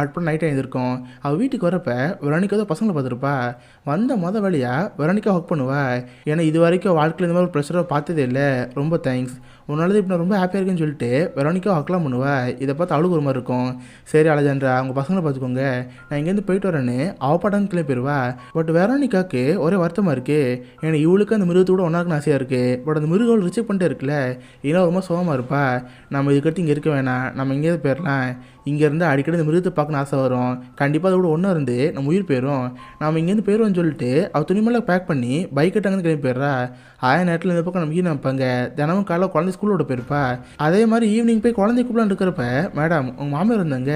அப்புறம் நைட் எழுந்திருக்கும். அவள் வீட்டுக்கு வரப்ப வெரோனிகா தான் பசங்களை பார்த்துருப்பா. வந்த வேலையாக வெரோனிகா ஒர்க் பண்ணுவா. ஏன்னா இது வரைக்கும் வாழ்க்கையில் இந்த மாதிரி ஒரு ப்ரெஷரை பார்த்ததே இல்லை. ரொம்ப தேங்க்ஸ், உன்னால இப்போ நான் ரொம்ப ஹாப்பியாக இருக்கேன்னு சொல்லிட்டு வெரோனிகா ஒர்க்லாம் பண்ணுவா. இதை பார்த்து அவளுக்கு ஒரு மாதிரி இருக்கும். சரி அலெக்சாண்ட்ரா, அவங்க பசங்களை பார்த்துக்கோங்க, நான் இங்கேருந்து போயிட்டு வரேன்னு அவள் பாட்டாங்க கிளம்பி போயிடுவா. பட் வெரோனிகாவுக்கு ஒரே வருத்தமாக இருக்குது. ஏன்னா இவளுக்கு அந்த மிருகத்தோட ஒன்றா இருக்குன்னு ஆசையாக இருக்குது. பட் அந்த மிருகம் ரிஜெக்ட் பண்ணிட்டே இருக்குல்ல, ஏன்னா ரொம்ப சோகமாக இருப்பா. நம்ம இதுக்கடுத்து இங்கே இருக்க வேணாம், நம்ம இங்கேயே போயிடலாம். இங்கேருந்து அடிக்கடி இந்த மிருகத்தை பார்க்கணும் ஆசை வரும். கண்டிப்பாக அதோட ஒன்றா இருந்து நம்ம உயிர் போயிடும். நம்ம இங்கேருந்து போயிடுவோம்னு சொல்லிட்டு அவள் துணிமெல்லாம் பேக் பண்ணி பைக் அங்கேருந்து கிளம்பி போயிடுறா. நேரத்தில் இந்த பக்கம் நம்ம ஈவினிங் வைப்பாங்க. தினமும் காலையில் குழந்தை ஸ்கூலோட போயிருப்பா. அதே மாதிரி ஈவினிங் போய் குழந்தை கூப்பிடலான்னு இருக்கிறப்ப, மேடம் உங்கள் மாமியார் இருந்தாங்க,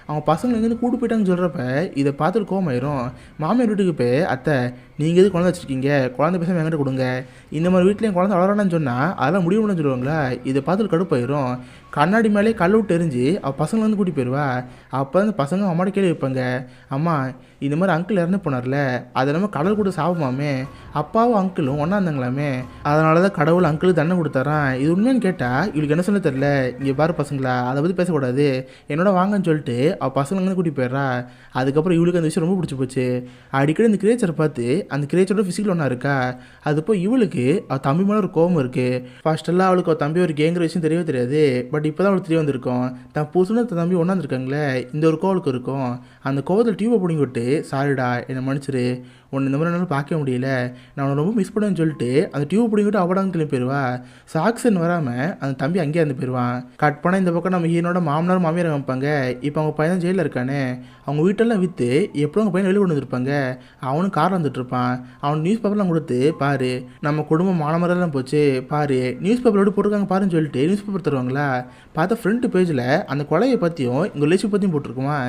அவங்க பசங்களை எங்கேருந்து கூட்டு போயிட்டாங்கன்னு சொல்கிறப்ப இதை பார்த்துட்டு கோமாயிரும். மாமியார் வீட்டுக்கு போய், அத்தை நீங்கள் எது குழந்தை வச்சுருக்கீங்க, குழந்தை பேசாமல் என்கிட்ட கொடுங்க, இந்த மாதிரி வீட்டில் என் குழந்தை வளரான்னு சொன்னால் அதெல்லாம் முடிவு பண்ணு சொல்லுவாங்களா. இதை பார்த்துட்டு கடுப்பாயிரும். கண்ணாடி மேலே கல் விட்டு எரிஞ்சு அவள் பசங்களை வந்து கூட்டி போயிடுவா. அப்போ அந்த பசங்க அம்மாட்ட கேள்வி வைப்பாங்க, அம்மா இந்த மாதிரி அங்கிள் இறந்து போனார்ல, அது இல்லாமல் கடல் கூட சாபமாமே, அப்பாவும் அங்கிளும் ஒன்றா இருந்தாங்களாமே, அதனால தான் கடவுள் அங்கிளுக்கு தண்டனை கொடுத்தாரான். இது உண்மையானு கேட்டால் இவளுக்கு என்ன சொல்ல தெரில. இங்கே பாரு பசங்களா, அதை பற்றி பேசக்கூடாது, என்னோட வாங்கன்னு சொல்லிட்டு அவள் பசங்களை வந்து கூட்டி போயிடுறா. அதுக்கப்புறம் இவளுக்கு அந்த விஷயம் ரொம்ப பிடிச்சி போச்சு. அடிக்கடி இந்த கிரேச்சரை பார்த்து அந்த கிரேச்சரோட ஃபிசிக்கல் ஒன்றா இருக்கா. அது போய் இவளுக்கு அவள் தம்பி மேலே ஒரு கோபம் இருக்குது. ஃபர்ஸ்டெல்லாம் அவளுக்கு அவள் தம்பி ஒரு கேங்கிற விஷயம் தெரியவே தெரியாது. பட் இப்போ தான் அவளுக்கு தெரிய வந்திருக்கும். தான் புதுசுன்னு தம்பி ஒன்றாந்துருக்காங்களே, இந்த ஒரு கோவலுக்கு இருக்கும். அந்த கோவத்தில் டியூபை பிடிங்கி விட்டு, சாரிடா என்னை மன்னிச்சிரு, ஒன்று இந்த மாதிரி என்னால் பார்க்க முடியல, நான் அவனை ரொம்ப மிஸ் பண்ணுவேன்னு சொல்லிட்டு அந்த டியூப் பிடிங்கிட்டு அவடாங்க கிளம்பி போயிடுவா. சாக்சன் வராமல் அந்த தம்பி அங்கேயே இருந்து போயிடுவான். கட் பண்ணால் இந்த பக்கம் நம்ம ஹீரோட மாமனார் மாமியார் வைப்பாங்க. இப்போ அவங்க பையன் ஜெயிலில் இருக்கானே, அவங்க வீட்டெல்லாம் விற்று எப்போ அவங்க பையன் வெளியே கொண்டு வந்துருப்பாங்க. அவனும் காரில் வந்துட்டு இருப்பான். அவன் நியூஸ் பேப்பர்லாம் கொடுத்து, பாரு நம்ம குடும்பம் மானமரெல்லாம் போச்சு, பாரு நியூஸ் பேப்பர் எப்படி போட்டிருக்காங்க பாருன்னு சொல்லிட்டு நியூஸ் பேப்பர் தருவாங்களா. பார்த்தா ஃப்ரண்ட் பேஜில் அந்த கொலையை பற்றியும் எங்கள் ரிலேஷன் பற்றியும் போட்டிருக்குமா.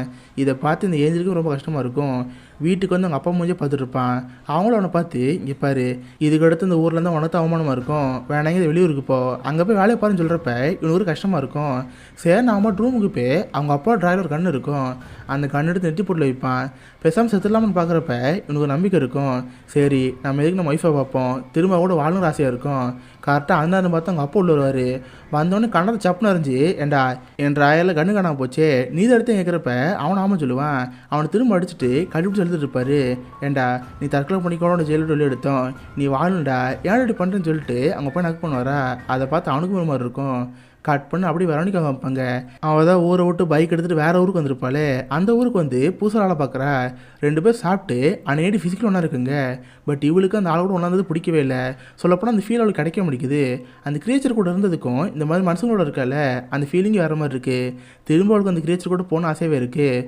இதை பார்த்து இந்த ஏஞ்சலுக்கு ரொம்ப கஷ்டமாக இருக்கும். வீட்டுக்கு வந்து அவங்க அப்பா மூஞ்சே பார்த்துட்டு இருப்பான். அவங்களும் அவனை பார்த்து, இங்கே பாரு இதுக்கு அடுத்து இந்த ஊரில் இருந்தால் உனக்கு அவமானமாக இருக்கும், வேணாங்க இது வெளியூருக்கு போ, அங்கே போய் வேலையை பாருன்னு சொல்கிறப்ப இவனுக்கு கஷ்டமாக இருக்கும். சரி நான் அம்மா ரூமுக்கு போய் அவங்க அப்பா ட்ராயில் ஒரு கண்ணு இருக்கும், அந்த கண்ணு எடுத்து நெட்டி போட்டு வைப்பான். பேசாமல் செத்துலாமன்னு பார்க்குறப்ப இவனுக்கு நம்பிக்கை இருக்கும். சரி நம்ம எதுக்கு நம்ம ஒய்ஃபை பார்ப்போம், திரும்ப கூட வாழணும் ஆசையாக இருக்கும். கரெக்டாக அந்த நேரம் பார்த்து அவங்க அப்பா உள்ள வருவார். வந்தோடனே கண்ணத்தை சப்புன்னு அறிஞ்சு, ஏண்டா என் ராயில் கண்ணு காணாமல் போச்சே நீ தான் எடுத்து கேட்குறப்ப அவனை ஆமாம் சொல்லுவான். அவனை திரும்ப அடிச்சுட்டு கண்டுபிடிச்சு எழுதிட்டு இருப்பாரு. ஏண்டா நீ தற்கொலை பண்ணிக்கோட ஜெயிலு சொல்லி எடுத்தோம், நீ வாழணும்டா, ஏன் இப்படி பண்ணுறேன்னு சொல்லிட்டு அவங்க போய் நக்கு பண்ணுவாரா. அதை பார்த்து அவனுக்கும் ஒரு மாதிரி இருக்கும். கட் பண்ணி அப்படி வெரோனிகா வைப்பாங்க. அவள் தான் ஊரை விட்டு பைக் எடுத்துகிட்டு வேறு ஊருக்கு வந்திருப்பாளே, அந்த ஊருக்கு வந்து புதுசாக ஆளை பார்க்குறா. 2 பேர் சாப்பிட்டு அன்னைக்கு ஃபிசிக்கல் ஒன்றா இருக்குங்க. பட் இவளுக்கு அந்த ஆளோட ஒன்றா இருந்தது பிடிக்கவே இல்லை. சொல்லப்போனால் அந்த ஃபீல் அவளுக்கு கிடைக்க முடிக்குது. அந்த கிரியேச்சர் கூட இருந்ததுக்கும் இந்த மாதிரி மனுஷங்களோட இருக்கால அந்த ஃபீலிங் வேறு மாதிரி இருக்குது. திரும்ப அவளுக்கு அந்த கிரியேச்சர் கூட போன ஆசையாகவே இருக்குது.